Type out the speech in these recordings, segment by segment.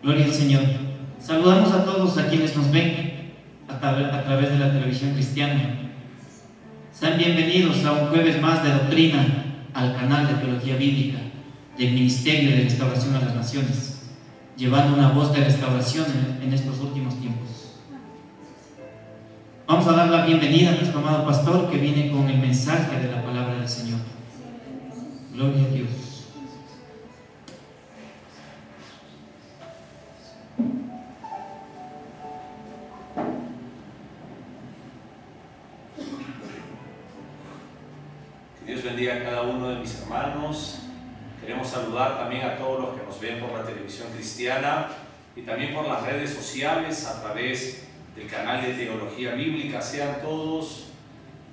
Gloria al Señor. Saludamos a todos a quienes nos ven a través de la televisión cristiana. Sean bienvenidos a un jueves más de doctrina al canal de Teología Bíblica del Ministerio de Restauración a las Naciones, llevando una voz de restauración en estos últimos tiempos. Vamos a dar la bienvenida a nuestro amado pastor que viene con el mensaje de la palabra del Señor. Gloria a Dios. Dios bendiga a cada uno de mis hermanos. Queremos saludar también a todos los que nos ven por la televisión cristiana y también por las redes sociales a través del canal de Teología Bíblica. Sean todos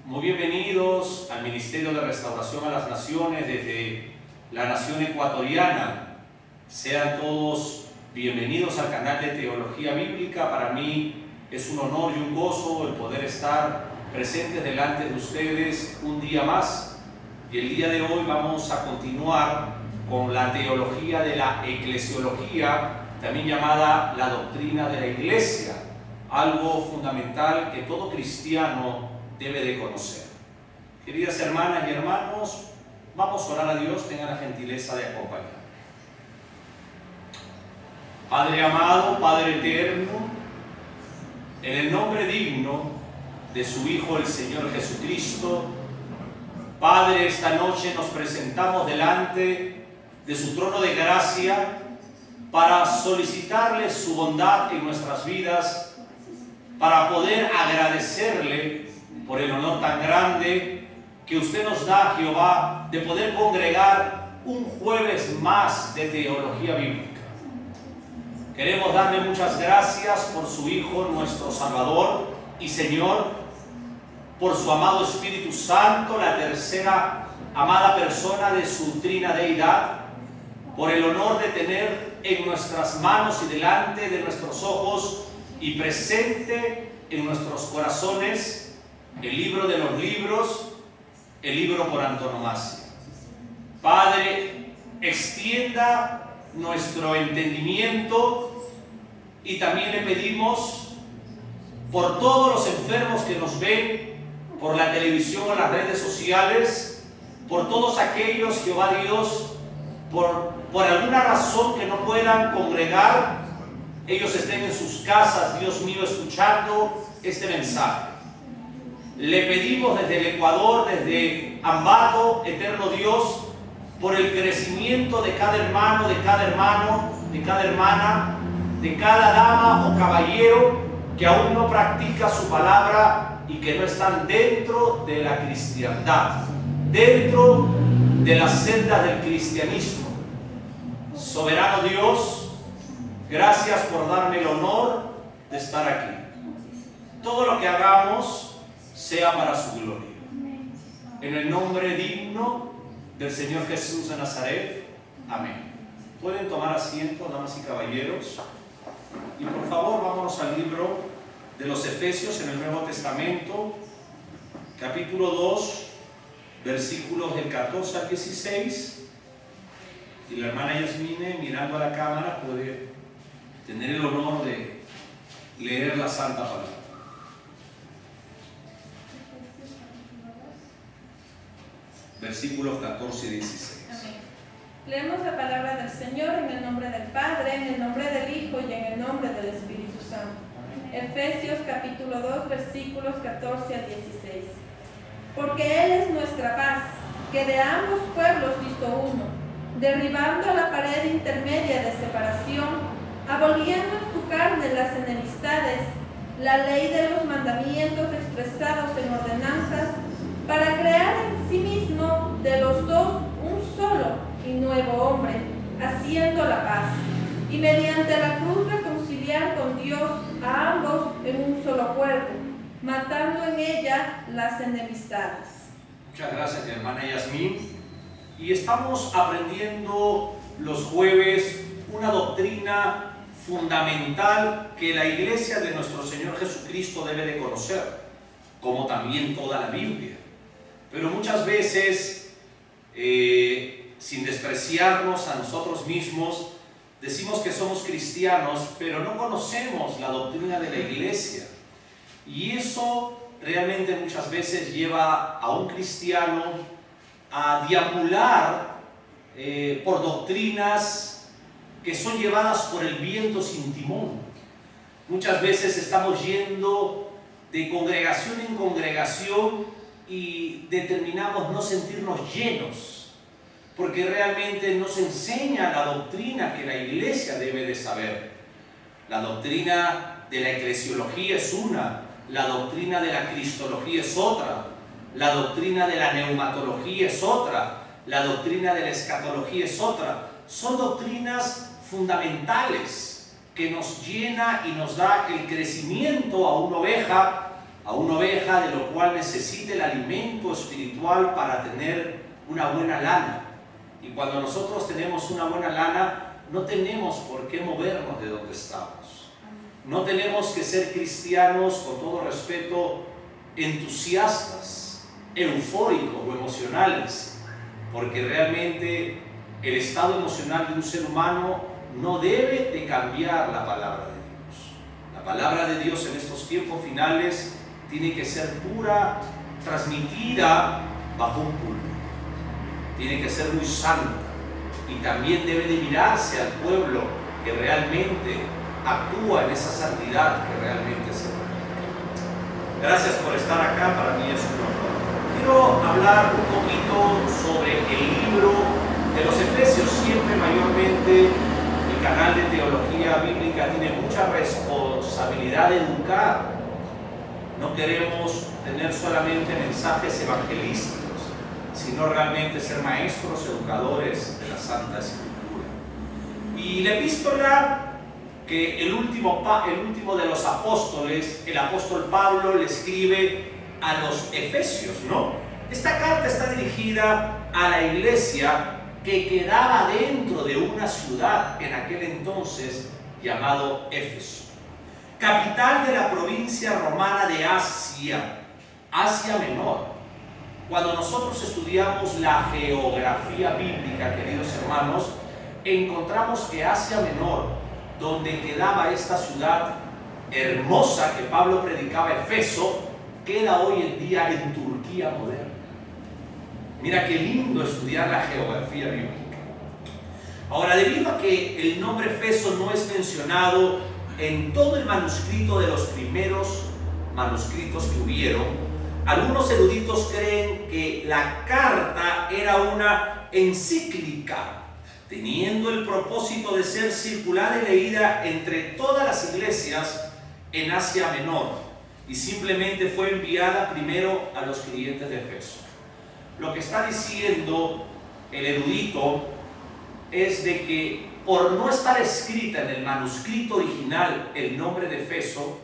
muy bienvenidos al Ministerio de Restauración a las Naciones desde la nación ecuatoriana. Sean todos bienvenidos al canal de Teología Bíblica. Para mí es un honor y un gozo el poder estar presentes delante de ustedes un día más. Y el día de hoy vamos a continuar con la teología de la eclesiología, también llamada la doctrina de la iglesia, algo fundamental que todo cristiano debe de conocer. Queridas hermanas y hermanos, vamos a orar a Dios, tengan la gentileza de acompañar. Padre amado, Padre eterno, en el nombre digno de su Hijo el Señor Jesucristo, Padre, esta noche nos presentamos delante de su trono de gracia para solicitarle su bondad en nuestras vidas, para poder agradecerle por el honor tan grande que usted nos da, Jehová, de poder congregar un jueves más de teología bíblica. Queremos darle muchas gracias por su Hijo, nuestro Salvador y Señor, por su amado Espíritu Santo, la tercera amada persona de su trina deidad, por el honor de tener en nuestras manos y delante de nuestros ojos y presente en nuestros corazones el libro de los libros, el libro por antonomasia. Padre, extienda nuestro entendimiento y también le pedimos por todos los enfermos que nos ven por la televisión o las redes sociales, por todos aquellos, Jehová Dios, por alguna razón que no puedan congregar, ellos estén en sus casas, Dios mío, escuchando este mensaje. Le pedimos desde el Ecuador, desde Ambato, eterno Dios, por el crecimiento de cada hermano, de cada hermana, de cada dama o caballero que aún no practica su palabra y que no están dentro de la cristiandad, dentro de las sendas del cristianismo. Soberano Dios, gracias por darme el honor de estar aquí. Todo lo que hagamos sea para su gloria. En el nombre digno del Señor Jesús de Nazaret. Amén. Pueden tomar asiento, damas y caballeros. Y por favor, vámonos al libro de los Efesios en el Nuevo Testamento, capítulo 2, versículos del 14 al 16. Y la hermana Yasmine, mirando a la cámara, puede tener el honor de leer la Santa Palabra. Versículos 14 y 16. Amén. Leemos la palabra del Señor en el nombre del Padre, en el nombre del Hijo y en el nombre del Espíritu Santo. Efesios capítulo 2, versículos 14 al 16. Porque Él es nuestra paz, que de ambos pueblos hizo uno, derribando la pared intermedia de separación, aboliendo en su carne las enemistades, la ley de los mandamientos expresados en ordenanzas, para crear en sí mismo de los dos un solo y nuevo hombre, haciendo la paz, y mediante la cruz reconciliar con Dios a ambos en un solo cuerpo, matando en ella las enemistades. Muchas gracias, mi hermana Yasmín. Y estamos aprendiendo los jueves una doctrina fundamental que la iglesia de nuestro Señor Jesucristo debe de conocer, como también toda la Biblia. Pero muchas veces, sin despreciarnos a nosotros mismos, decimos que somos cristianos, pero no conocemos la doctrina de la iglesia. Y eso realmente muchas veces lleva a un cristiano a deambular por doctrinas que son llevadas por el viento sin timón. Muchas veces estamos yendo de congregación en congregación y determinamos no sentirnos llenos, porque realmente nos enseña la doctrina que la iglesia debe de saber. La doctrina de la eclesiología es una, la doctrina de la cristología es otra, la doctrina de la neumatología es otra, la doctrina de la escatología es otra. Son doctrinas fundamentales que nos llena y nos da el crecimiento a una oveja de lo cual necesita el alimento espiritual para tener una buena lana. Y cuando nosotros tenemos una buena lana, no tenemos por qué movernos de donde estamos. No tenemos que ser cristianos, con todo respeto, entusiastas, eufóricos o emocionales, porque realmente el estado emocional de un ser humano no debe de cambiar la palabra de Dios. La palabra de Dios en estos tiempos finales tiene que ser pura, transmitida bajo un púlpito. Tiene que ser muy santa y también debe de mirarse al pueblo que realmente actúa en esa santidad que realmente se predica. Gracias por estar acá, para mí es un honor. Quiero hablar un poquito sobre el libro de los Efesios. Siempre mayormente el canal de teología bíblica tiene mucha responsabilidad de educar. No queremos tener solamente mensajes evangelísticos, sino realmente ser maestros, educadores de la Santa Escritura. Y la epístola que el último de los apóstoles, el apóstol Pablo, le escribe a los Efesios, ¿no? Esta carta está dirigida a la iglesia que quedaba dentro de una ciudad en aquel entonces llamado Éfeso, capital de la provincia romana de Asia, Asia Menor. Cuando nosotros estudiamos la geografía bíblica, queridos hermanos, encontramos que Asia Menor, donde quedaba esta ciudad hermosa que Pablo predicaba, Efeso, queda hoy en día en Turquía moderna. Mira qué lindo estudiar la geografía bíblica. Ahora, debido a que el nombre Efeso no es mencionado en todo el manuscrito de los primeros manuscritos que hubieron, algunos eruditos creen que la carta era una encíclica, teniendo el propósito de ser circular y leída entre todas las iglesias en Asia Menor, y simplemente fue enviada primero a los creyentes de Efeso. Lo que está diciendo el erudito es de que por no estar escrita en el manuscrito original el nombre de Efeso,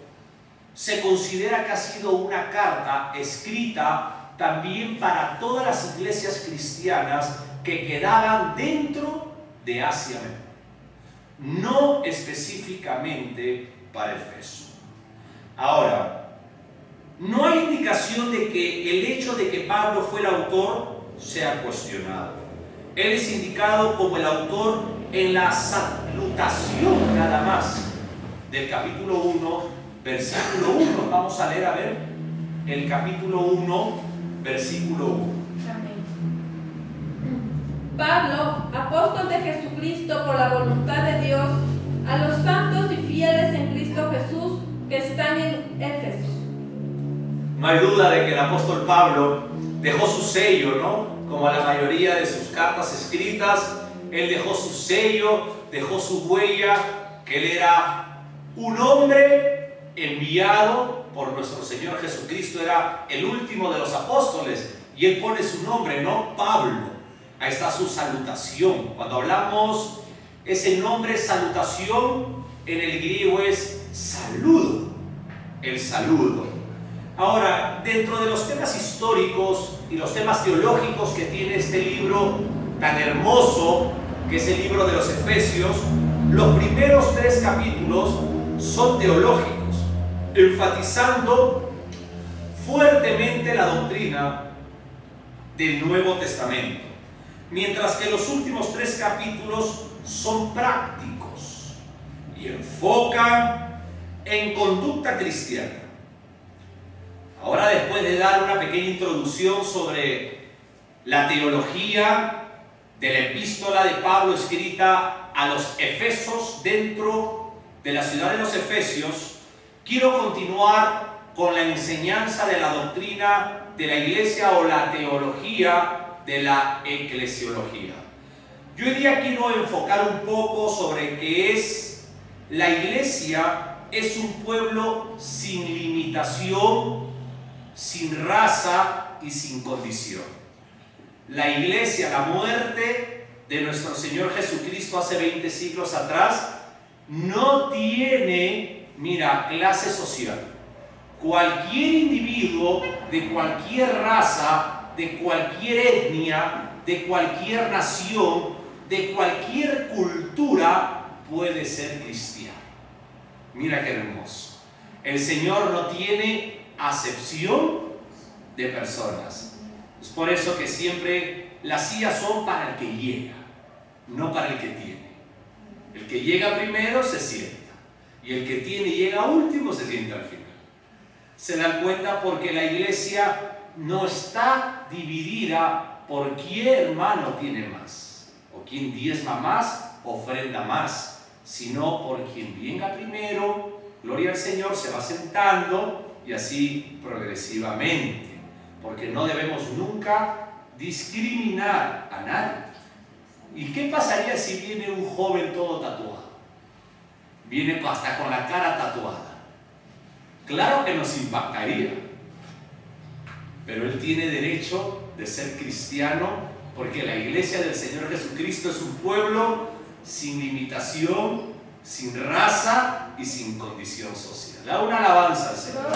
se considera que ha sido una carta escrita también para todas las iglesias cristianas que quedaban dentro de Asia Menor, no específicamente para Efeso. Ahora, no hay indicación de que el hecho de que Pablo fue el autor sea cuestionado. Él es indicado como el autor en la salutación nada más del capítulo 1, versículo 1. Vamos a leer, a ver, el capítulo 1, versículo 1. Amén. Pablo, apóstol de Jesucristo por la voluntad de Dios, a los santos y fieles en Cristo Jesús que están en Éfeso. No hay duda de que el apóstol Pablo dejó su sello, ¿no? Como la mayoría de sus cartas escritas, él dejó su sello, dejó su huella, que él era un hombre enviado por nuestro Señor Jesucristo, era el último de los apóstoles, y él pone su nombre, ¿no? Pablo. Ahí está su salutación. Cuando hablamos, ese nombre salutación en el griego es saludo, el saludo. Ahora, dentro de los temas históricos y los temas teológicos que tiene este libro tan hermoso, que es el libro de los Efesios, los primeros 3 capítulos son teológicos, enfatizando fuertemente la doctrina del Nuevo Testamento, mientras que los últimos 3 capítulos son prácticos, y enfocan en conducta cristiana. Ahora, después de dar una pequeña introducción sobre la teología de la epístola de Pablo escrita a los Efesios dentro de la ciudad de los Efesios, quiero continuar con la enseñanza de la doctrina de la iglesia o la teología de la eclesiología. Yo hoy día quiero enfocar un poco sobre qué es la iglesia. Es un pueblo sin limitación, sin raza y sin condición. La iglesia, la muerte de nuestro Señor Jesucristo hace 20 siglos atrás, no tiene, clase social. Cualquier individuo de cualquier raza, de cualquier etnia, de cualquier nación, de cualquier cultura puede ser cristiano. Mira qué hermoso. El Señor no tiene acepción de personas. Es por eso que siempre las sillas son para el que llega, no para el que tiene. El que llega primero se sienta y el que tiene y llega último se sienta al final. Se dan cuenta porque la iglesia no está dividida por quién hermano tiene más, o quién diezma más, ofrenda más, sino por quien venga primero, gloria al Señor, se va sentando y así progresivamente, porque no debemos nunca discriminar a nadie. ¿Y qué pasaría si viene un joven todo tatuado? Viene hasta con la cara tatuada. Claro que nos impactaría, pero él tiene derecho de ser cristiano porque la iglesia del Señor Jesucristo es un pueblo sin limitación, sin raza y sin condición social. Da una alabanza al Señor.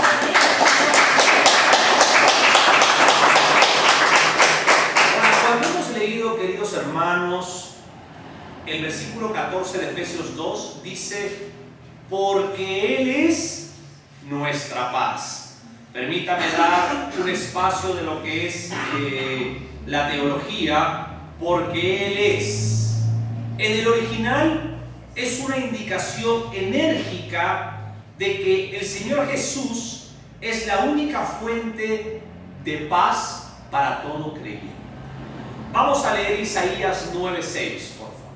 Cuando hemos leído, queridos hermanos, el versículo 14 de Efesios 2 dice: porque Él es nuestra paz. Permítame dar un espacio de lo que es la teología, porque Él es. En el original es una indicación enérgica de que el Señor Jesús es la única fuente de paz para todo creyente. Vamos a leer Isaías 9:6, por favor.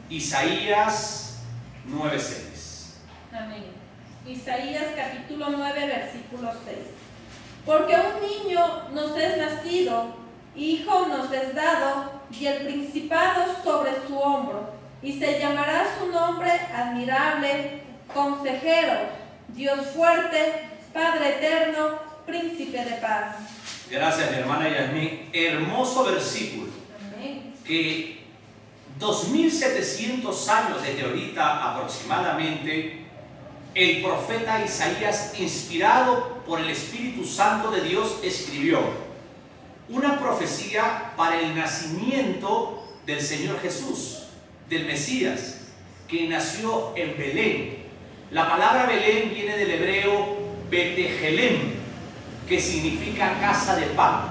Isaías 9:6. Amén. Isaías capítulo 9, versículo 6. Porque un niño nos es nacido, hijo nos es dado, y el principado sobre su hombro, y se llamará su nombre admirable, consejero, Dios fuerte, Padre eterno, príncipe de paz. Gracias, mi hermana Yasmín. Hermoso versículo. Amén. Que 2700 años desde ahorita aproximadamente, el profeta Isaías, inspirado por el Espíritu Santo de Dios, escribió una profecía para el nacimiento del Señor Jesús, del Mesías, que nació en Belén. La palabra Belén viene del hebreo Betejelem, que significa casa de pan.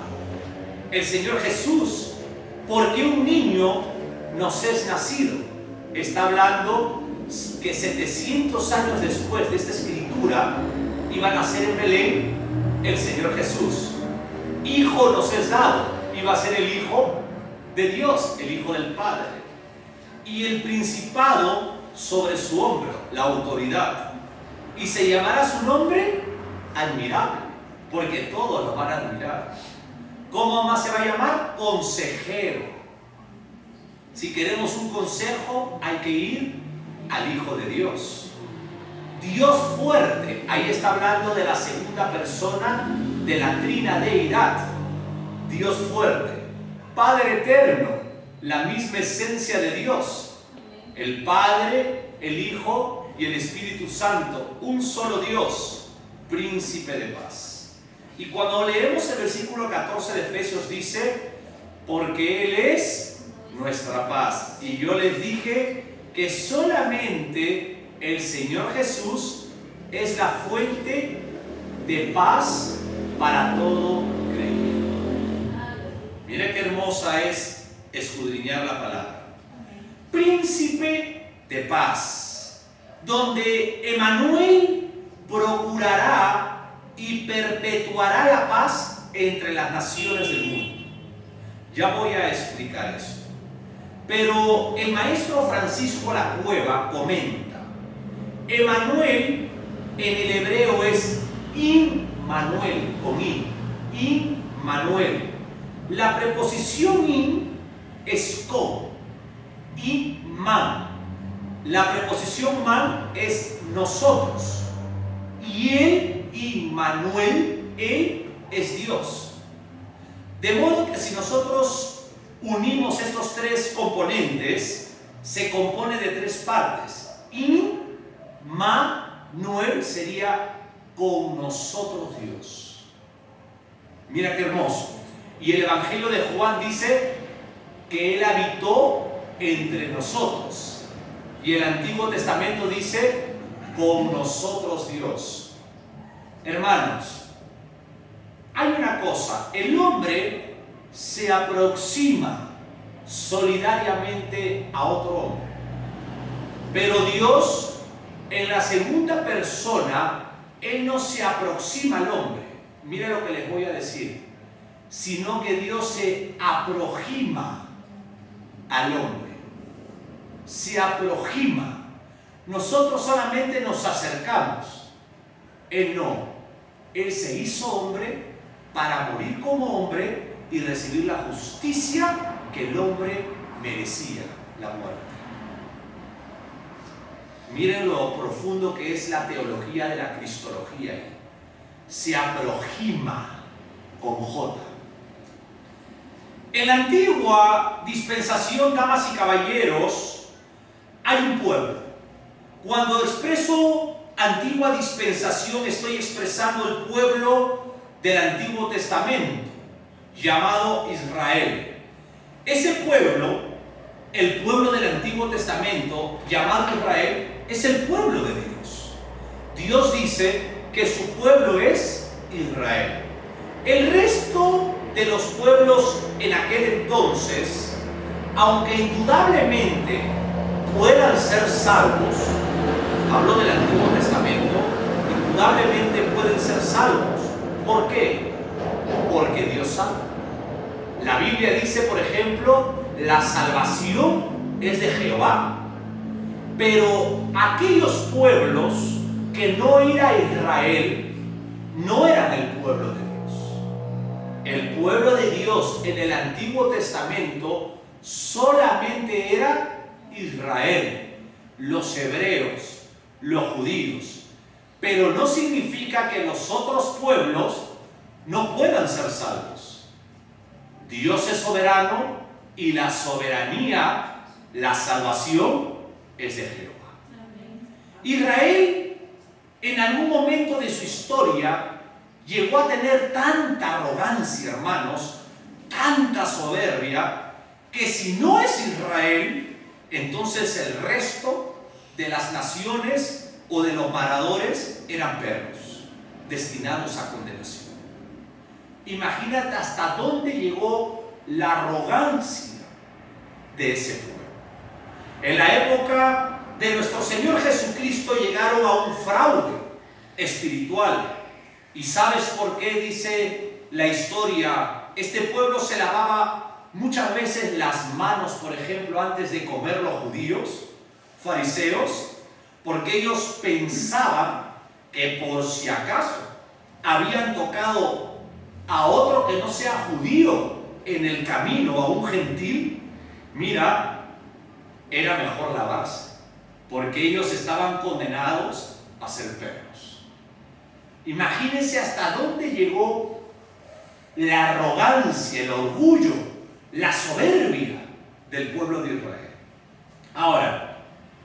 El Señor Jesús, porque un niño nos es nacido, está hablando que 700 años después de esta escritura iba a nacer en Belén el Señor Jesús. Hijo nos es dado, iba a ser el Hijo de Dios, el Hijo del Padre. Y el principado sobre su hombro, la autoridad. Y se llamará su nombre admirable, porque todos lo van a admirar. ¿Cómo más se va a llamar? Consejero. Si queremos un consejo, hay que ir al Hijo de Dios. Dios fuerte, ahí está hablando de la segunda persona de la trinadeidad. Dios fuerte. Padre eterno, la misma esencia de Dios. El Padre, el Hijo y el Espíritu Santo, un solo Dios, príncipe de paz. Y cuando leemos el versículo 14 de Efesios dice: porque Él es nuestra paz. Y yo les dije que solamente el Señor Jesús es la fuente de paz para todo creyente. Mire qué hermosa es escudriñar la palabra. Príncipe de paz, donde Emmanuel procurará y perpetuará la paz entre las naciones del mundo. Ya voy a explicar eso. Pero el maestro Francisco Lacueva comenta, Emmanuel en el hebreo es Immanuel, con Immanuel. La preposición in es con, man. La preposición man es nosotros. Y él, Immanuel, él es Dios. De modo que si nosotros unimos estos tres componentes, se compone de tres partes. Immanuel sería con nosotros Dios. Mira qué hermoso. Y el Evangelio de Juan dice que Él habitó entre nosotros. Y el Antiguo Testamento dice con nosotros Dios. Hermanos, hay una cosa, el hombre se aproxima solidariamente a otro hombre, pero Dios en la segunda persona, Él no se aproxima al hombre, mira lo que les voy a decir, sino que Dios se aproxima al hombre, se aproxima. Nosotros solamente nos acercamos, Él no. Él se hizo hombre para morir como hombre y recibir la justicia que el hombre merecía, la muerte. Miren lo profundo que es la teología de la cristología. Se aproxima con J. En la antigua dispensación, damas y caballeros, hay un pueblo. Cuando expreso antigua dispensación, estoy expresando el pueblo del Antiguo Testamento, llamado Israel. Ese pueblo, el pueblo del Antiguo Testamento, llamado Israel, es el pueblo de Dios. Dios dice que su pueblo es Israel. El resto de los pueblos en aquel entonces, aunque indudablemente puedan ser salvos, hablo del Antiguo Testamento, indudablemente pueden ser salvos. ¿Por qué? Porque Dios salva. La Biblia dice, por ejemplo, la salvación es de Jehová. Pero aquellos pueblos que no era Israel, no eran el pueblo de Dios. El pueblo de Dios en el Antiguo Testamento solamente era Israel, los hebreos, los judíos. Pero no significa que los otros pueblos no puedan ser salvos. Dios es soberano y la soberanía, la salvación es de Jehová. Israel en algún momento de su historia llegó a tener tanta arrogancia, hermanos, tanta soberbia, que si no es Israel, entonces el resto de las naciones o de los maradores eran perros, destinados a condenación. Imagínate hasta dónde llegó la arrogancia de ese pueblo. En la época de nuestro Señor Jesucristo llegaron a un fraude espiritual. ¿Y sabes por qué? Dice la historia, este pueblo se lavaba muchas veces las manos, por ejemplo, antes de comer los judíos, fariseos, porque ellos pensaban que por si acaso habían tocado a otro que no sea judío en el camino, a un gentil, mira, era mejor lavarse, porque ellos estaban condenados a ser perros. Imagínense hasta dónde llegó la arrogancia, el orgullo, la soberbia del pueblo de Israel. Ahora,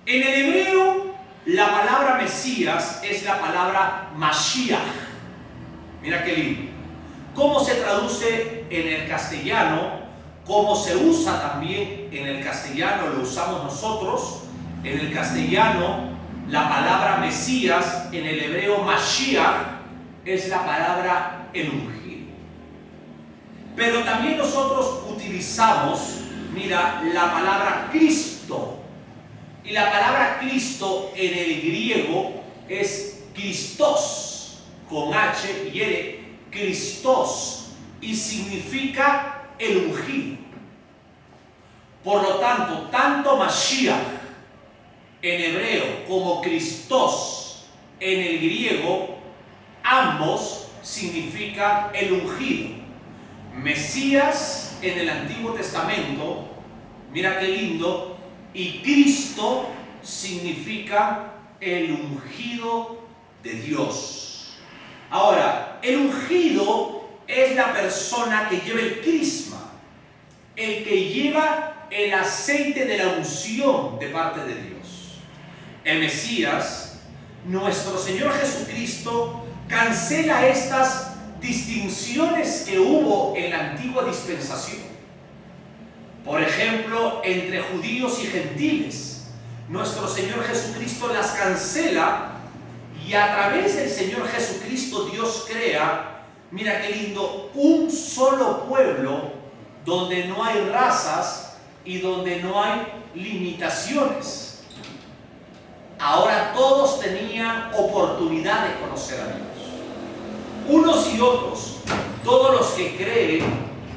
en el hebreo, la palabra Mesías es la palabra Mashiach. Mira qué lindo. ¿Cómo se traduce en el castellano? ¿Cómo se usa también en el castellano? Lo usamos nosotros. En el castellano, la palabra Mesías, en el hebreo Mashiach, es la palabra el ungido. Pero también nosotros utilizamos, mira, la palabra Cristo. Y la palabra Cristo en el griego es Christos, con H y R, Christos, y significa el ungido. Por lo tanto, tanto Mashiach en hebreo como Christos en el griego, ambos significan el ungido. Mesías en el Antiguo Testamento, mira qué lindo, y Cristo significa el ungido de Dios. Ahora, el ungido es la persona que lleva el crisma, el que lleva el aceite de la unción de parte de Dios. El Mesías, nuestro Señor Jesucristo, cancela estas distinciones que hubo en la antigua dispensación. Por ejemplo, entre judíos y gentiles, nuestro Señor Jesucristo las cancela y a través del Señor Jesucristo Dios crea, mira qué lindo, un solo pueblo donde no hay razas y donde no hay limitaciones. Ahora todos tenían oportunidad de conocer a Dios. Unos y otros, todos los que creen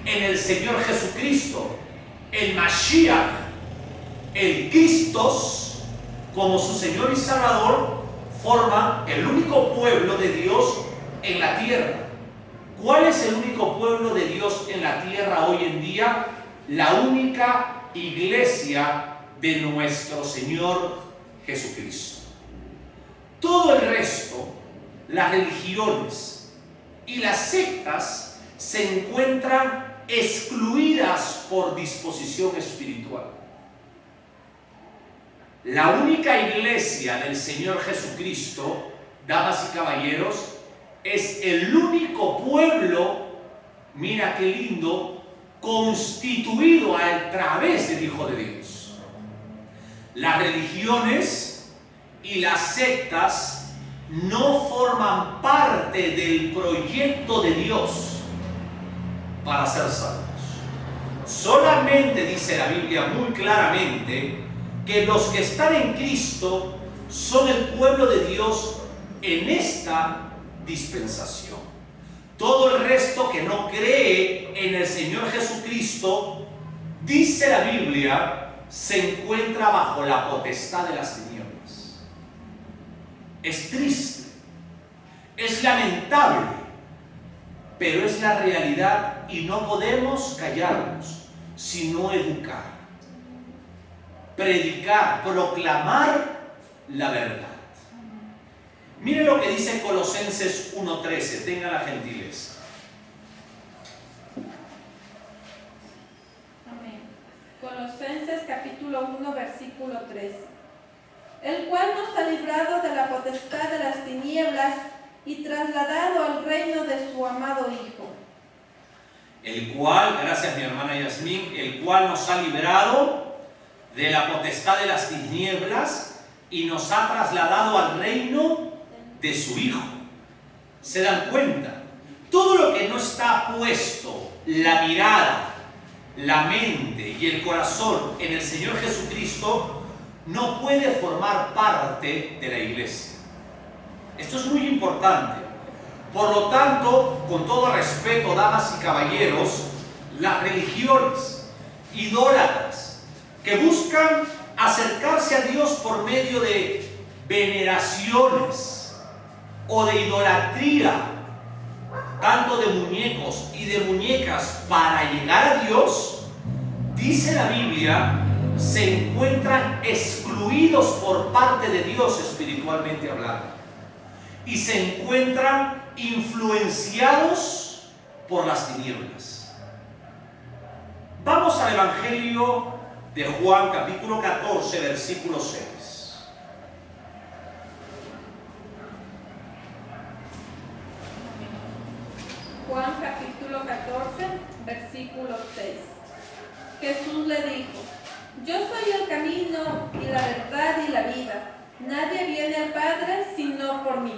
en el Señor Jesucristo, el Mashiach, el Christos, como su Señor y Salvador, forman el único pueblo de Dios en la tierra. ¿Cuál es el único pueblo de Dios en la tierra hoy en día? La única iglesia de nuestro Señor Jesucristo. Todo el resto, las religiones y las sectas, se encuentran excluidas por disposición espiritual. La única iglesia del Señor Jesucristo, damas y caballeros, es el único pueblo, mira qué lindo, constituido a través del Hijo de Dios. Las religiones y las sectas no forman parte del proyecto de Dios para ser salvos. Solamente dice la Biblia muy claramente que los que están en Cristo son el pueblo de Dios en esta dispensación. Todo el resto que no cree en el Señor Jesucristo, dice la Biblia, se encuentra bajo la potestad de las tinieblas. Es triste, es lamentable, pero es la realidad y no podemos callarnos, sino educar, predicar, proclamar la verdad. Mire lo que dice Colosenses 1:13, tenga la gentileza. Amén. Colosenses capítulo 1, versículo 13. El cual nos ha librado de la potestad de las tinieblas y trasladado al reino de su amado Hijo. El cual, gracias mi hermana Yasmín, el cual nos ha liberado de la potestad de las tinieblas y nos ha trasladado al reino de su Hijo. ¿Se dan cuenta? Todo lo que no está puesto, la mirada, la mente y el corazón en el Señor Jesucristo, no puede formar parte de la iglesia. Esto es muy importante. Por lo tanto, con todo respeto, damas y caballeros, las religiones idólatras que buscan acercarse a Dios por medio de veneraciones o de idolatría, tanto de muñecos y de muñecas para llegar a Dios, dice la Biblia, se encuentran excluidos por parte de Dios espiritualmente hablando y se encuentran influenciados por las tinieblas. Vamos al Evangelio de Juan, capítulo 14, versículo 6. Juan capítulo 14, versículo 6. Jesús le dijo: Yo soy el camino y la verdad y la vida. Nadie viene al Padre sino por mí.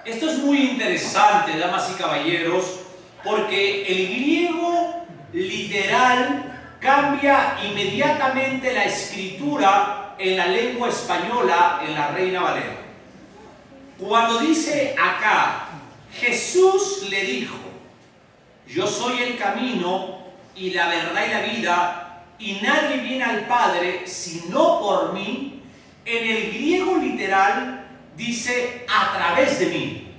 Esto es muy interesante, damas y caballeros, porque el griego literal cambia inmediatamente la escritura en la lengua española, en la Reina Valera. Cuando dice acá, Jesús le dijo, yo soy el camino y la verdad y la vida, y nadie viene al Padre sino por mí, en el griego literal dice a través de mí.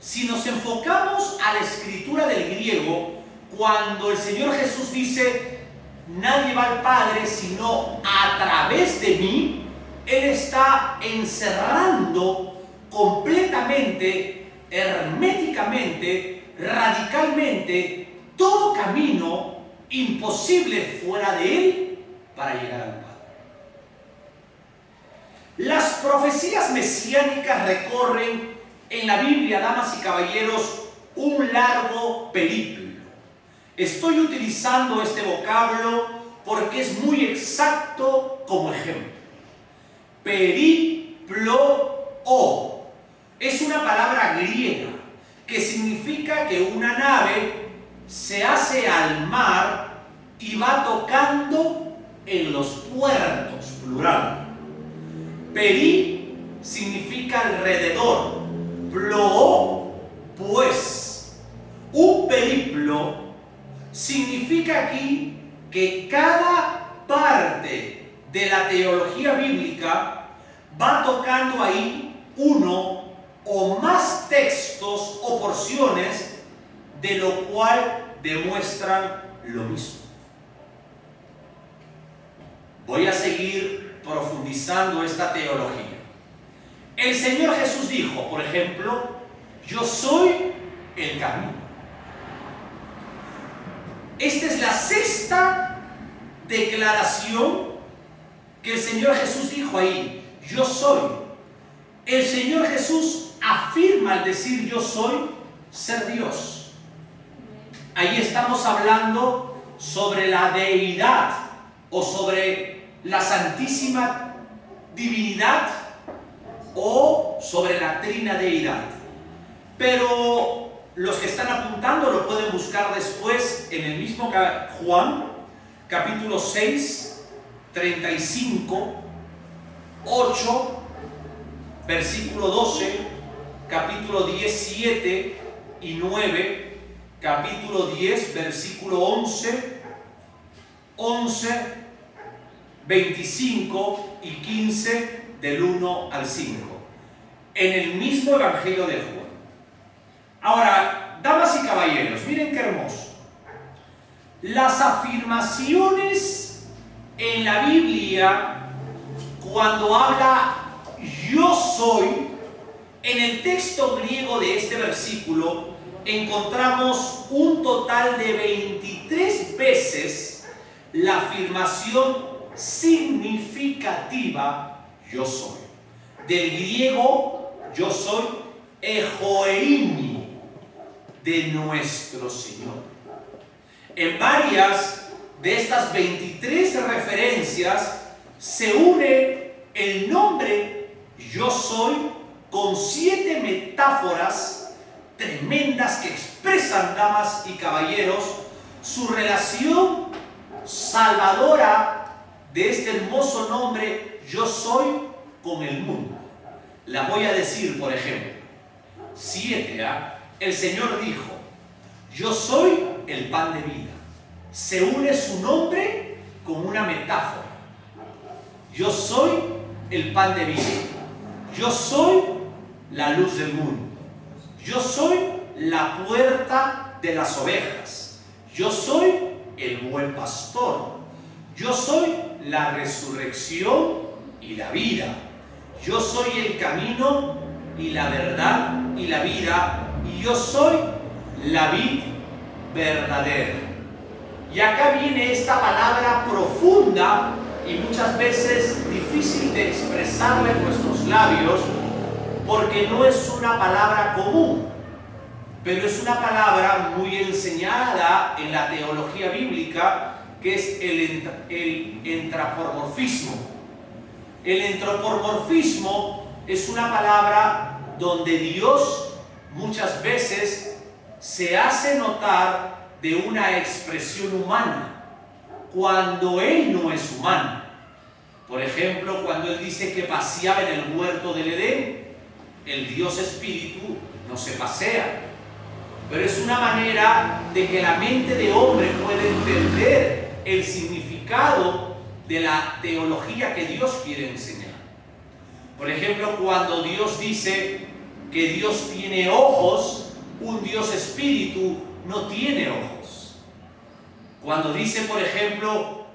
Si nos enfocamos a la escritura del griego, cuando el Señor Jesús dice nadie va al Padre sino a través de mí, Él está encerrando completamente, herméticamente, radicalmente todo camino imposible fuera de Él para llegar al Padre. Las profecías mesiánicas recorren en la Biblia, damas y caballeros, un largo periplo. Estoy utilizando este vocablo porque es muy exacto como ejemplo. Periplo es una palabra griega que significa que una nave se hace al mar y va tocando en los puertos, plural. Peri significa alrededor, plo, pues. Un periplo significa aquí que cada parte de la teología bíblica va tocando ahí uno o más textos o porciones, de lo cual demuestran lo mismo. Voy a seguir profundizando esta teología. El Señor Jesús dijo, por ejemplo, yo soy el camino. Esta es la sexta declaración que el Señor Jesús dijo ahí, yo soy. El Señor Jesús afirma al decir yo soy, ser Dios. Ahí estamos hablando sobre la deidad o sobre la santísima divinidad o sobre la trina deidad. Pero los que están apuntando lo pueden buscar después en el mismo Juan, capítulo 6, 35, 8, versículo 12, capítulo 17 y 9, capítulo 10, versículo 11, 25 y 15, del 1 al 5, en el mismo Evangelio de Juan. Ahora, damas y caballeros, miren qué hermoso. Las afirmaciones en la Biblia, cuando habla yo soy, en el texto griego de este versículo encontramos un total de 23 veces la afirmación significativa yo soy. Del griego yo soy ejoeimi, de nuestro Señor. En varias de estas 23 referencias se une el nombre yo soy con 7 metáforas tremendas que expresan, damas y caballeros, su relación salvadora de este hermoso nombre yo soy con el mundo. La voy a decir, por ejemplo. 7. El Señor dijo, yo soy el pan de vida. Se une su nombre con una metáfora. Yo soy el pan de vida. Yo soy la luz del mundo. Yo soy la puerta de las ovejas. Yo soy el buen pastor. Yo soy la resurrección y la vida. Yo soy el camino y la verdad y la vida. Y yo soy la vid verdadera. Y acá viene esta palabra profunda y muchas veces difícil de expresarla en nuestros labios, porque no es una palabra común, pero es una palabra muy enseñada en la teología bíblica, que es el entropomorfismo. El entropomorfismo es una palabra donde Dios muchas veces se hace notar de una expresión humana. cuando Él no es humano. Por ejemplo, cuando Él dice que paseaba en el huerto del Edén, el Dios Espíritu no se pasea, pero es una manera de que la mente de hombre pueda entender el significado de la teología que Dios quiere enseñar. Por ejemplo, cuando Dios dice que Dios tiene ojos, un Dios Espíritu no tiene ojos. Cuando dice, por ejemplo,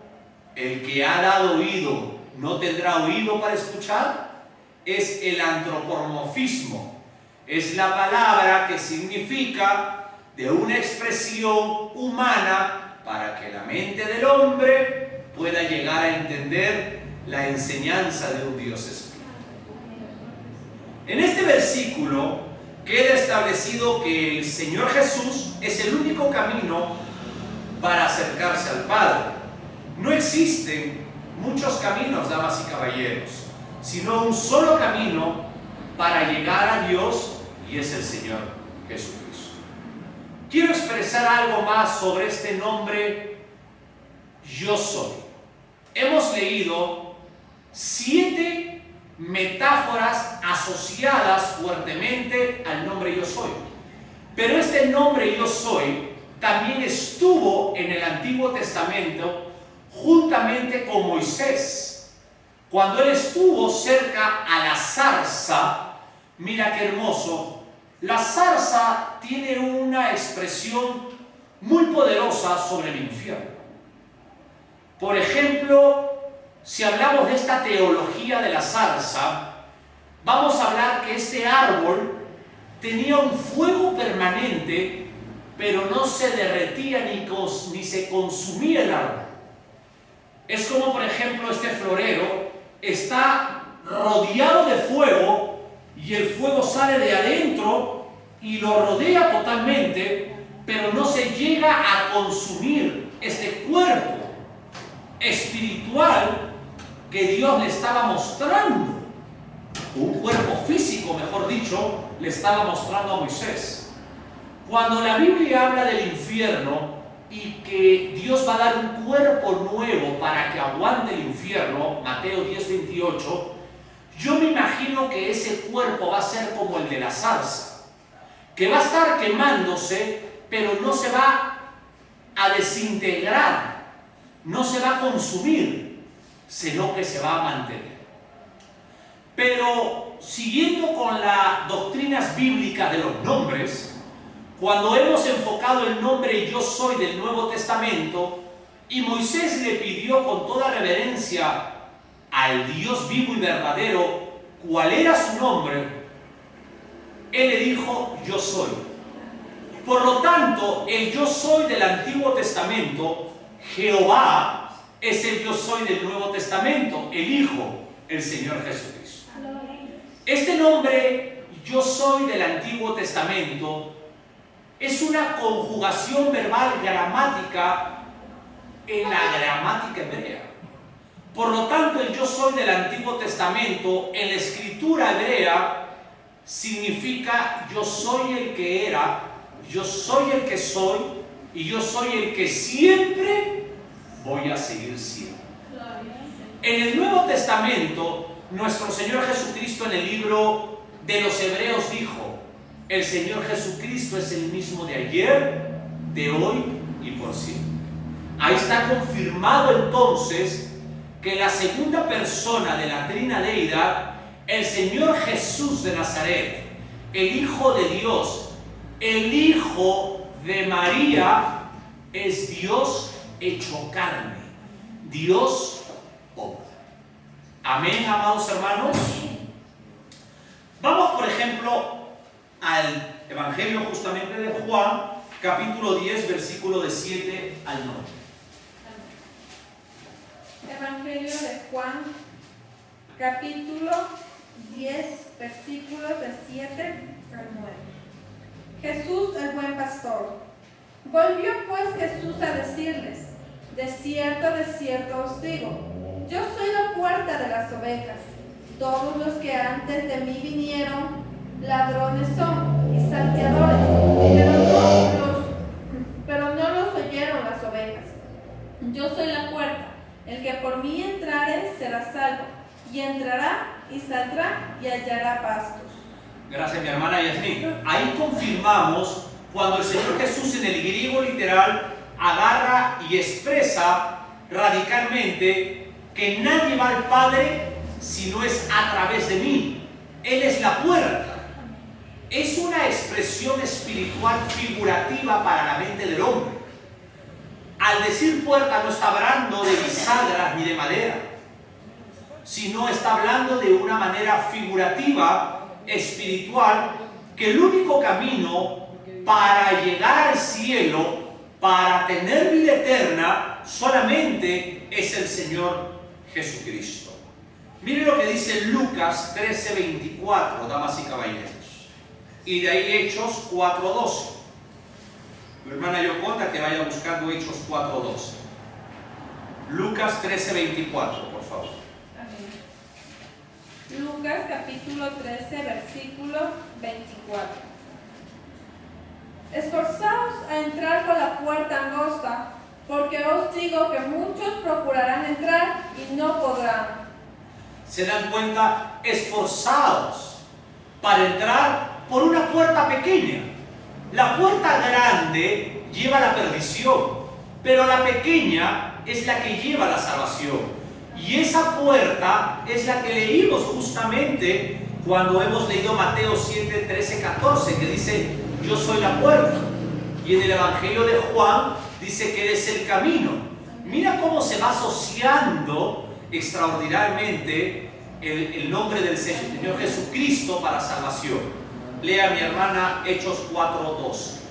el que ha dado oído no tendrá oído para escuchar, es el antropomorfismo. Es la palabra que significa de una expresión humana para que la mente del hombre pueda llegar a entender la enseñanza de un Dios Espíritu. En este versículo queda establecido que el Señor Jesús es el único camino para acercarse al Padre. No existen muchos caminos, damas y caballeros, sino un solo camino para llegar a Dios, y es el Señor Jesucristo. Quiero expresar algo más sobre este nombre, Yo Soy. Hemos leído 7 metáforas asociadas fuertemente al nombre Yo Soy. Pero este nombre Yo Soy también estuvo en el Antiguo Testamento juntamente con Moisés. Cuando él estuvo cerca a la zarza, mira qué hermoso, la zarza tiene una expresión muy poderosa sobre el infierno. Por ejemplo, si hablamos de esta teología de la zarza, vamos a hablar que este árbol tenía un fuego permanente, pero no se derretía ni se consumía el árbol. Es como, por ejemplo, este florero está rodeado de fuego y el fuego sale de adentro y lo rodea totalmente, pero no se llega a consumir este cuerpo espiritual que Dios le estaba mostrando. Un cuerpo físico, mejor dicho, le estaba mostrando a Moisés. Cuando la Biblia habla del infierno y que Dios va a dar un cuerpo nuevo para que aguante el infierno, Mateo 10:28, yo me imagino que ese cuerpo va a ser como el de la zarza, que va a estar quemándose, pero no se va a desintegrar, no se va a consumir, sino que se va a mantener. Pero siguiendo con las doctrinas bíblicas de los nombres, cuando hemos enfocado el nombre Yo Soy del Nuevo Testamento y Moisés le pidió con toda reverencia al Dios vivo y verdadero cuál era su nombre, él le dijo Yo Soy. Por lo tanto, el Yo Soy del Antiguo Testamento, Jehová, es el Yo Soy del Nuevo Testamento, el Hijo, el Señor Jesucristo. Este nombre Yo Soy del Antiguo Testamento es una conjugación verbal gramática en la gramática hebrea. Por lo tanto, el Yo Soy del Antiguo Testamento en la escritura hebrea significa yo soy el que era, yo soy el que soy y yo soy el que siempre voy a seguir siendo. En el Nuevo Testamento, nuestro Señor Jesucristo en el libro de los Hebreos dijo: el Señor Jesucristo es el mismo de ayer, de hoy y por siempre. Ahí está confirmado entonces que la segunda persona de la Trina Deidad, el Señor Jesús de Nazaret, el Hijo de Dios, el Hijo de María, es Dios hecho carne, Dios hombre. Amén, amados hermanos. Vamos, por ejemplo, al Evangelio justamente de Juan, capítulo 10, versículo de 7 al 9. Evangelio de Juan, capítulo 10, versículos de 7 al 9. Jesús, el buen pastor. Volvió pues Jesús a decirles: de cierto os digo, yo soy la puerta de las ovejas. Todos los que antes de mí vinieron, ladrones son y salteadores, pero no los oyeron las ovejas. Yo soy la puerta. El que por mí entrare será salvo, y entrará y saldrá y hallará pastos. Gracias, mi hermana Yasmin. Ahí confirmamos cuando el Señor Jesús en el griego literal agarra y expresa radicalmente que nadie va al Padre si no es a través de mí. Él es la puerta. Es una expresión espiritual figurativa para la mente del hombre. Al decir puerta no está hablando de bisagras ni de madera, sino está hablando de una manera figurativa, espiritual, que el único camino para llegar al cielo, para tener vida eterna, solamente es el Señor Jesucristo. Miren lo que dice Lucas 13:24, damas y caballeros, y de ahí Hechos 4:12. Mi hermana Yoconda que vaya buscando Hechos 4:12. Lucas 13:24, por favor. Lucas capítulo 13, versículo 24. Esforzaos a entrar por la puerta angosta, porque os digo que muchos procurarán entrar y no podrán. ¿Se dan cuenta? Esforzados para entrar por una puerta pequeña. La puerta grande lleva a la perdición, pero la pequeña es la que lleva a la salvación. Y esa puerta es la que leímos justamente cuando hemos leído Mateo 7, 13, 14, que dice, yo soy la puerta. Y en el Evangelio de Juan dice que Él es el camino. Mira cómo se va asociando extraordinariamente el nombre del Señor Jesucristo para salvación. Lea mi hermana Hechos 4:12.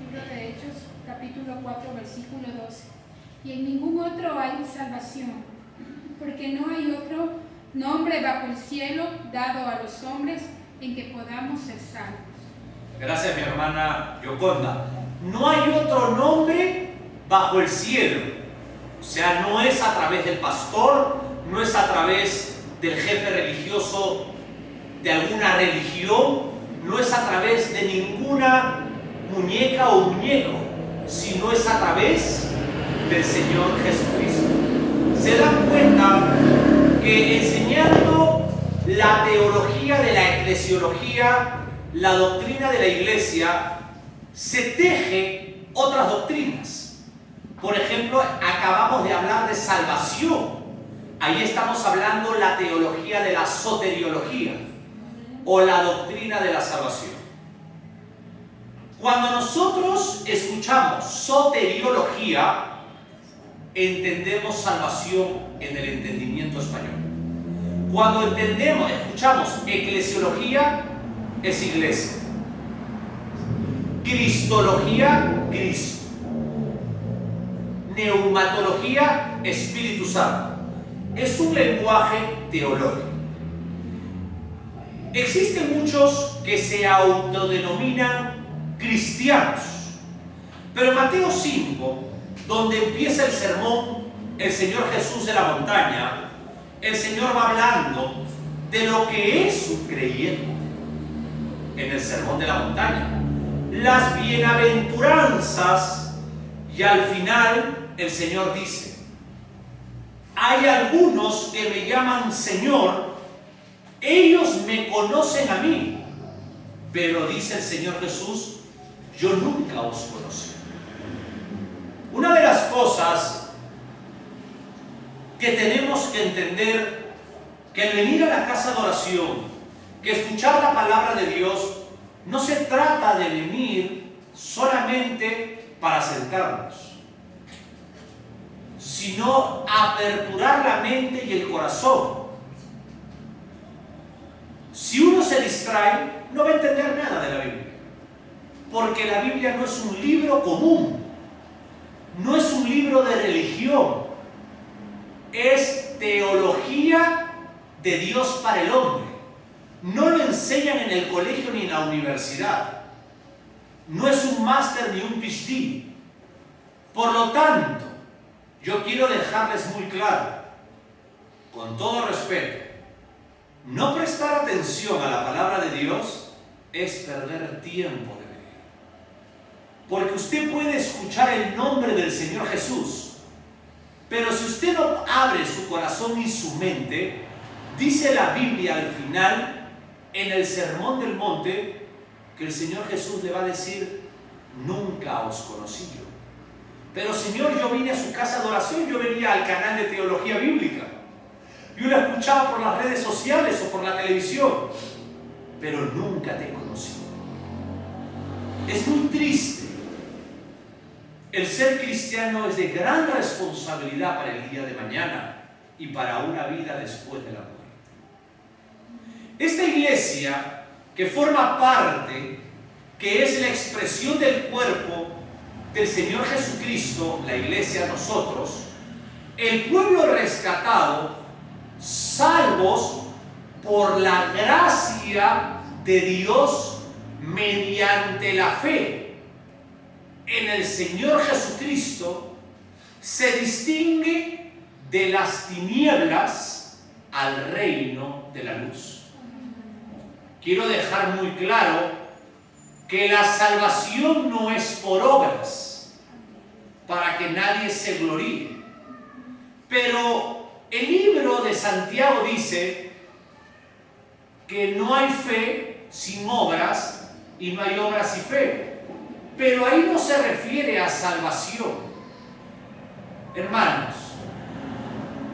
Libro de Hechos, capítulo 4, versículo 12. Y en ningún otro hay salvación, porque no hay otro nombre bajo el cielo dado a los hombres en que podamos ser salvos. Gracias, mi hermana Yoconda. No hay otro nombre bajo el cielo. O sea, no es a través del pastor, no es a través del jefe religioso de alguna religión, no es a través de ninguna muñeca o muñeco, sino es a través del Señor Jesucristo. Se dan cuenta que enseñando la teología de la eclesiología, la doctrina de la iglesia, se teje otras doctrinas. Por ejemplo, acabamos de hablar de salvación. Ahí estamos hablando la teología de la soteriología o la doctrina de la salvación. Cuando nosotros escuchamos soteriología, entendemos salvación en el entendimiento español. Cuando escuchamos eclesiología, es iglesia. Cristología, Cristo. Neumatología, Espíritu Santo. Es un lenguaje teológico. Existen muchos que se autodenominan cristianos, pero en Mateo 5, donde empieza el sermón, el Señor Jesús de la montaña, el Señor va hablando de lo que es un creyente en el sermón de la montaña, las bienaventuranzas, y al final el Señor dice, hay algunos que me llaman Señor, ellos me conocen a mí, pero dice el Señor Jesús, yo nunca os conocí. Una de las cosas que tenemos que entender, que al venir a la casa de oración, que escuchar la palabra de Dios, no se trata de venir solamente para sentarnos, sino aperturar la mente y el corazón. Si uno se distrae, no va a entender nada de la Biblia, porque la Biblia no es un libro común, no es un libro de religión, es teología de Dios para el hombre. No lo enseñan en el colegio ni en la universidad, no es un máster ni un PhD. Por lo tanto, yo quiero dejarles muy claro, con todo respeto, no prestar atención a la palabra de Dios es perder tiempo de venir. Porque usted puede escuchar el nombre del Señor Jesús, pero si usted no abre su corazón y su mente, dice la Biblia al final, en el Sermón del Monte, que el Señor Jesús le va a decir: nunca os conocí yo. Pero Señor, yo vine a su casa de oración, yo venía al canal de teología bíblica, yo la escuchaba por las redes sociales o por la televisión, pero nunca te conocí. Es muy triste. El ser cristiano es de gran responsabilidad para el día de mañana y para una vida después de la muerte. Esta iglesia, que forma parte, que es la expresión del cuerpo del Señor Jesucristo, la iglesia, nosotros, el pueblo rescatado, salvos por la gracia de Dios mediante la fe en el Señor Jesucristo, se distingue de las tinieblas al reino de la luz. Quiero dejar muy claro que la salvación no es por obras, para que nadie se gloríe. Pero el libro de Santiago dice que no hay fe sin obras y no hay obras sin fe. Pero ahí no se refiere a salvación. Hermanos,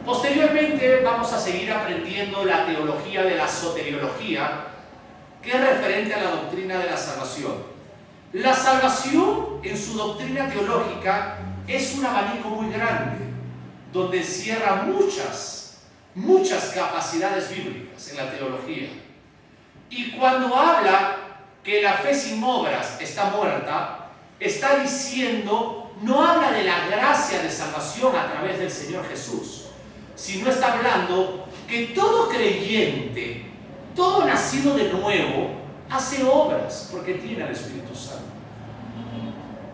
posteriormente vamos a seguir aprendiendo la teología de la soteriología, que es referente a la doctrina de la salvación. La salvación, en su doctrina teológica, es un abanico muy grande, donde encierra muchas capacidades bíblicas en la teología. Y cuando habla que la fe sin obras está muerta, está diciendo, no habla de la gracia de salvación a través del Señor Jesús, sino está hablando que todo creyente, todo nacido de nuevo, hace obras porque tiene al Espíritu Santo.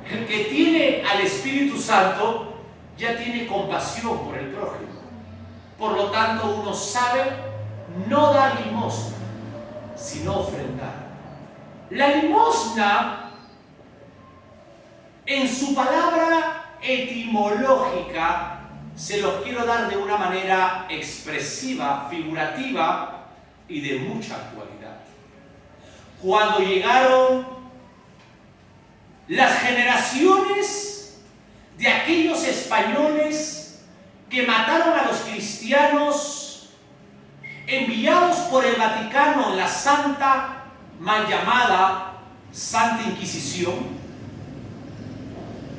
El que tiene al Espíritu Santo ya tiene compasión por el prójimo. Por lo tanto, uno sabe no dar limosna, sino ofrendar. La limosna, en su palabra etimológica, se los quiero dar de una manera expresiva, figurativa y de mucha actualidad. Cuando llegaron las generaciones de aquellos españoles que mataron a los cristianos, enviados por el Vaticano en la santa, mal llamada Santa Inquisición,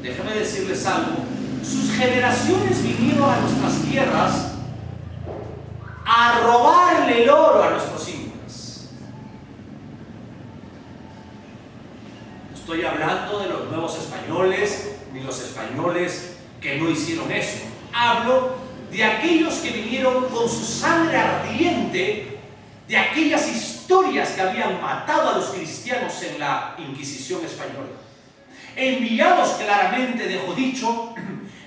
déjenme decirles algo, sus generaciones vinieron a nuestras tierras a robarle el oro a nuestros incas. No estoy hablando de los nuevos españoles, ni los españoles que no hicieron eso. Hablo de aquellos que vinieron con su sangre ardiente, de aquellas historias que habían matado a los cristianos en la Inquisición española. Enviados claramente, dejo dicho,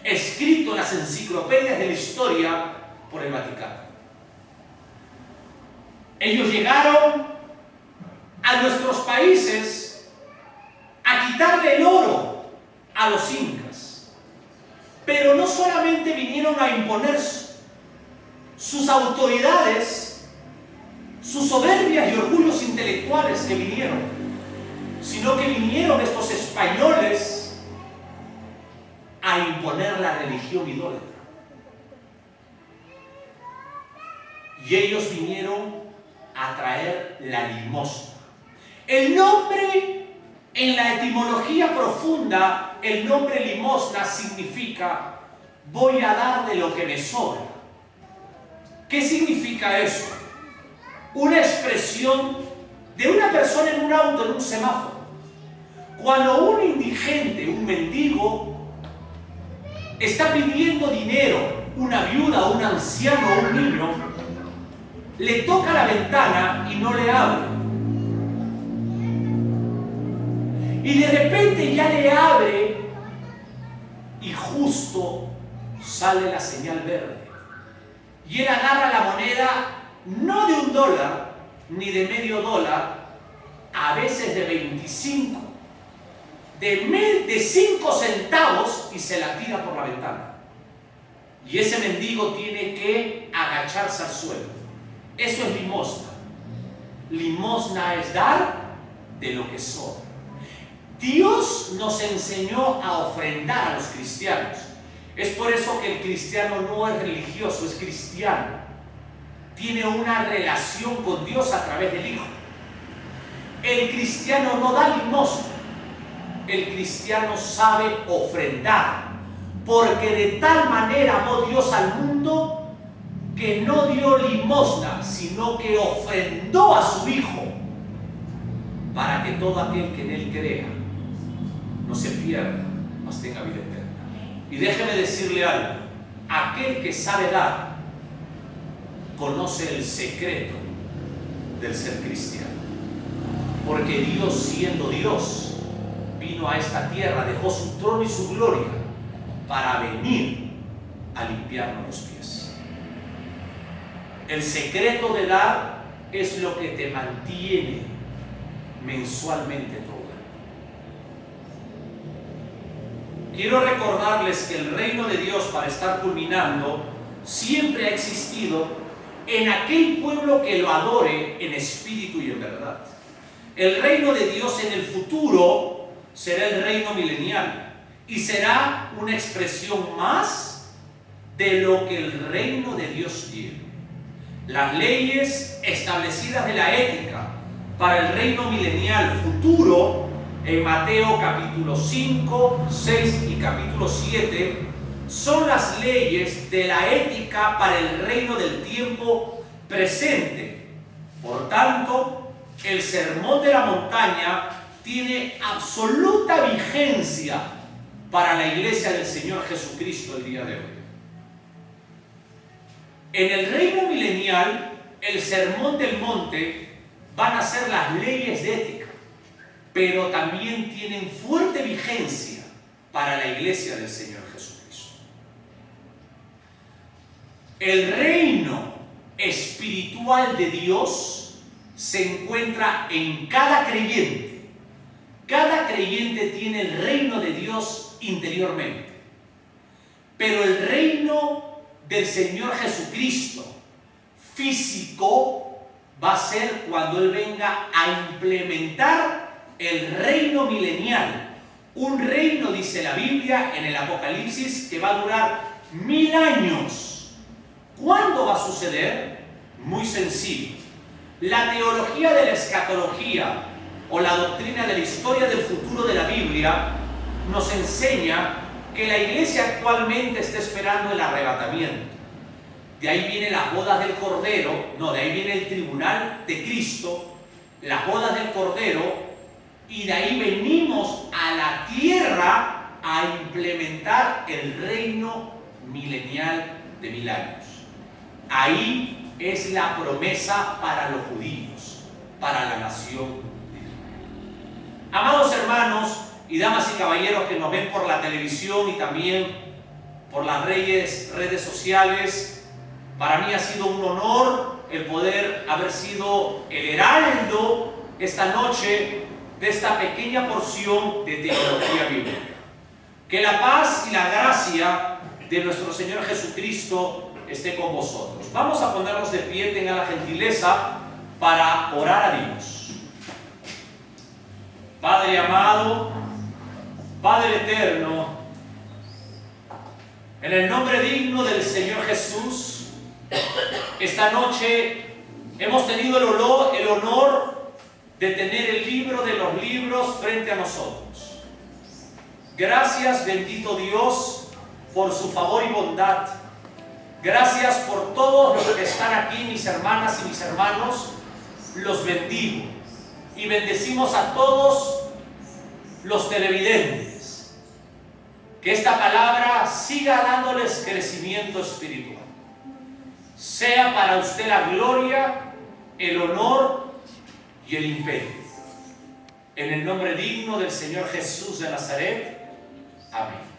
escrito en las enciclopedias de la historia por el Vaticano. Ellos llegaron a nuestros países a quitarle el oro a los incas. Pero no solamente vinieron a imponer sus autoridades, sus soberbias y orgullos intelectuales que vinieron, sino que vinieron estos españoles a imponer la religión idólatra. Y ellos vinieron a traer la limosna. El nombre, en la etimología profunda, el nombre limosna significa voy a dar de lo que me sobra. ¿Qué significa eso? Una expresión de una persona en un auto, en un semáforo. Cuando un indigente, un mendigo, está pidiendo dinero, una viuda, un anciano o un niño, le toca la ventana y no le abre. Y de repente ya le abre y justo sale la señal verde. Y él agarra la moneda no de $1 ni de $0.50, a veces de 25. de 5 centavos y se la tira por la ventana. Y ese mendigo tiene que agacharse al suelo. Eso es limosna. Limosna es dar de lo que sobra. Dios nos enseñó a ofrendar a los cristianos. Es por eso que el cristiano no es religioso, es cristiano. Tiene una relación con Dios a través del Hijo. El cristiano no da limosna. El cristiano sabe ofrendar. Porque de tal manera amó Dios al mundo que no dio limosna, sino que ofrendó a su Hijo para que todo aquel que en Él crea no se pierda, mas tenga vida eterna. Y déjeme decirle algo: aquel que sabe dar conoce el secreto del ser cristiano, porque Dios, siendo Dios, vino a esta tierra, dejó su trono y su gloria para venir a limpiarnos los pies. El secreto de dar es lo que te mantiene mensualmente todo. Quiero recordarles que el reino de Dios, para estar culminando, siempre ha existido en aquel pueblo que lo adore en espíritu y en verdad. El reino de Dios en el futuro será el reino milenial y será una expresión más de lo que el reino de Dios tiene. Las leyes establecidas de la ética para el reino milenial futuro, en Mateo capítulo 5, 6 y capítulo 7, son las leyes de la ética para el reino del tiempo presente. Por tanto, el sermón de la montaña tiene absoluta vigencia para la iglesia del Señor Jesucristo el día de hoy. En el reino milenial, el sermón del monte van a ser las leyes de ética, pero también tienen fuerte vigencia para la iglesia del Señor Jesucristo. El reino espiritual de Dios se encuentra en cada creyente. Cada creyente tiene el reino de Dios interiormente, pero el reino del Señor Jesucristo físico va a ser cuando Él venga a implementar el reino milenial. Un reino, dice la Biblia en el Apocalipsis, que va a durar 1000 años. ¿Cuándo va a suceder? Muy sencillo. La teología de la escatología o la doctrina de la historia del futuro de la Biblia nos enseña que la iglesia actualmente está esperando el arrebatamiento. De ahí vienen las bodas del Cordero, de ahí viene el tribunal de Cristo, las bodas del Cordero, y de ahí venimos a la tierra a implementar el reino milenial de 1000 años. Ahí es la promesa para los judíos, para la nación de Israel. Amados hermanos y damas y caballeros que nos ven por la televisión y también por las redes sociales, para mí ha sido un honor el poder haber sido el heraldo esta noche de esta pequeña porción de teología bíblica. Que la paz y la gracia de nuestro Señor Jesucristo esté con vosotros. Vamos a ponernos de pie, tengan la gentileza para orar a Dios. Padre amado, Padre eterno, en el nombre digno del Señor Jesús, esta noche hemos tenido el honor de tener el libro de los libros frente a nosotros. Gracias, bendito Dios, por su favor y bondad. Gracias por todos los que están aquí, mis hermanas y mis hermanos. Los bendigo y bendecimos a todos los televidentes. Que esta palabra siga dándoles crecimiento espiritual. Sea para usted la gloria, el honor y el imperio. En el nombre digno del Señor Jesús de Nazaret. Amén.